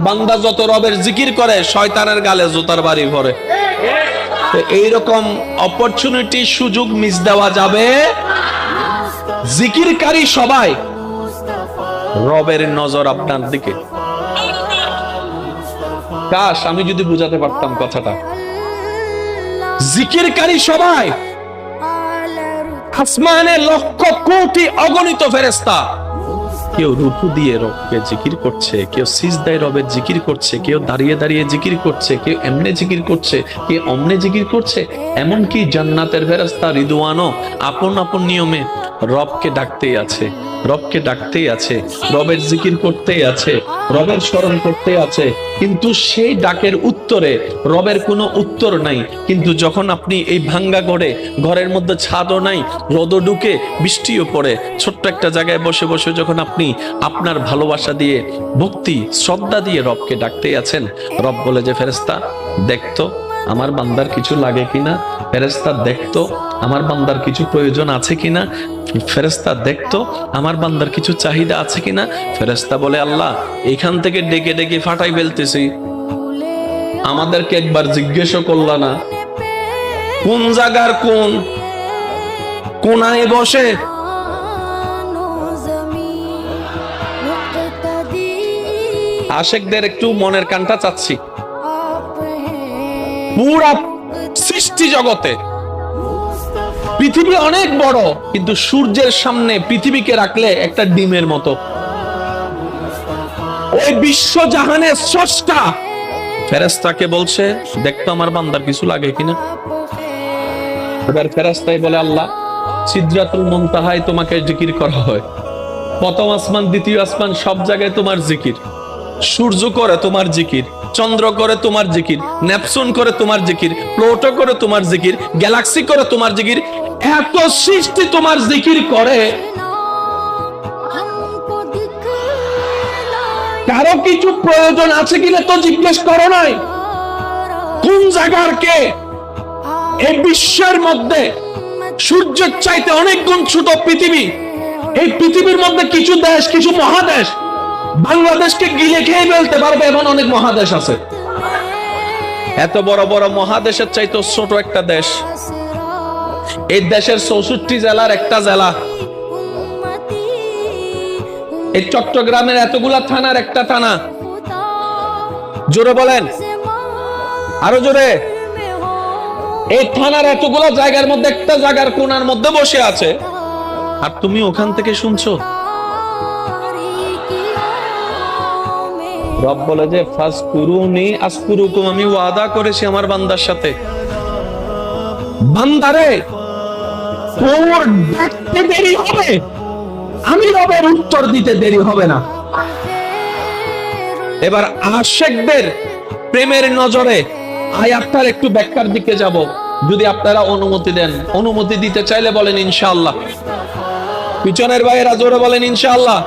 বান্দা যত রবের জিকির করে শয়তানের গালে জুতার বাড়ি ভরে। এইরকম অপরচুনিটি সুযোগ মিস দেওয়া যাবে। জিকিরকারী সবাই, রবের নজর আপনার দিকে। কাশ আমি যদি বুঝাতে পারতাম কথাটা। জিকিরকারী সবাই, আসমানে লক্ষ কোটি অগণিত ফেরেশতা, কেউ রুকু দিয়ে রবকে জিকির করছে, কেউ সিজদায় রবের জিকির করছে, কেউ দাঁড়িয়ে দাঁড়িয়ে জিকির করছে, কেউ এমনে জিকির করছে, কেউ অমনে জিকির করছে। এমনকি জান্নাতের ফেরেশতা রিদওয়ানও আপন আপন নিয়মে রবকে ডাকতেই আছে, রবকে ডাকতেই আছে, রবের জিকির করতেই আছে, রবের স্মরণ করতে আছে। কিন্তু সেই ডাকের উত্তরে রবের কোনো উত্তর নাই। কিন্তু যখন আপনি এই ভাঙ্গা ঘরের মধ্যে ছাদও নাই, রোদও ঢুকে, বৃষ্টিও পড়ে, ছোট্ট একটা জায়গায় বসে বসে যখন আপনি আপনার ভালোবাসা দিয়ে, ভক্তি শ্রদ্ধা দিয়ে রবকে ডাকতে আছেন, রব বলে যে ফেরেশতা দেখতো আমার বান্দার কিছু লাগে কিনা, ফেরেশতা দেখতো আমার বান্দার কিছু প্রয়োজন আছে কিনা, ফেরেশতা দেখতো আমার বান্দার কিছু চাহিদা আছে কিনা। ফেরেশতা বলে আল্লাহ এখান থেকে ডেকে ডেকে ফাটাই ফেলতেছি, আমাদেরকে একবার জিজ্ঞেসও করলা না কোন জায়গার কোন কোনায় বসে। আশেকদের একটু মনের কানটা চাচ্ছি। পুরা সৃষ্টি জগতে পৃথিবী অনেক বড়, কিন্তু সূর্যের সামনে পৃথিবীকে রাখলে একটা ডিমের মতো। ওই বিশ্ব জাহানের স্রষ্টা ফেরেশতাকে বলছে দেখতো আমার বান্দার কিছু লাগে কিনা। এবার ফেরেশতাই বলে আল্লাহ সিদরাতুল মুনতাহায় তোমাকে জিকির করা হয়, প্রথম আসমান দ্বিতীয় আসমান সব জায়গায় তোমার জিকির, সূর্য করে তোমার জিকির, চন্দ্র করে তোমার জিকির, নেপচুন করে তোমার জিকির, প্লুটো করে তোমার জিকির, গ্যালাক্সি করে তোমার জিকির, এত সৃষ্টি তোমার জিকির করে। কারো কিছু প্রয়োজন আছে কিনা তো জিজ্ঞেস করো নাই। কোন জায়গার কে? এই বিশ্বের মধ্যে সূর্যের চাইতে অনেক গুণ ছোট পৃথিবী। এই পৃথিবীর মধ্যে কিছু দেশ, কিছু মহাদেশ বাংলাদেশকে গিলে খেয়ে ফেলতে পারবে এমন অনেক মহাদেশ আছে। এত বড় বড় মহাদেশের চাইতে ছোট একটা দেশ, এই দেশের 64 জেলার একটা জেলা, এই চট্টগ্রামের এতগুলা থানার একটা থানা। জোরে বলেন, আরো জোরে। এই থানার এতগুলা জায়গার মধ্যে একটা জায়গার কোণার মধ্যে বসে আছে, আর তুমি ওখান থেকে শুনছো। রব বলে যে ফাসকুরুনি আসকুরুকুম, আমি ওয়াদা করেছি আমার বান্দার সাথে, বান্দারে তোর ডাকতে দেরি হবে, আমি রবের উত্তর দিতে দেরি হবে না। এবার আশেকদের প্রেমের নজরে আয়াতটার একটু ব্যাখ্যার দিকে যাব, যদি আপনারা অনুমতি দেন। অনুমতি দিতে চাইলে বলেন ইনশাআল্লাহ। পিছনের ভাইয়েরা জোরে বলেন ইনশাআল্লাহ।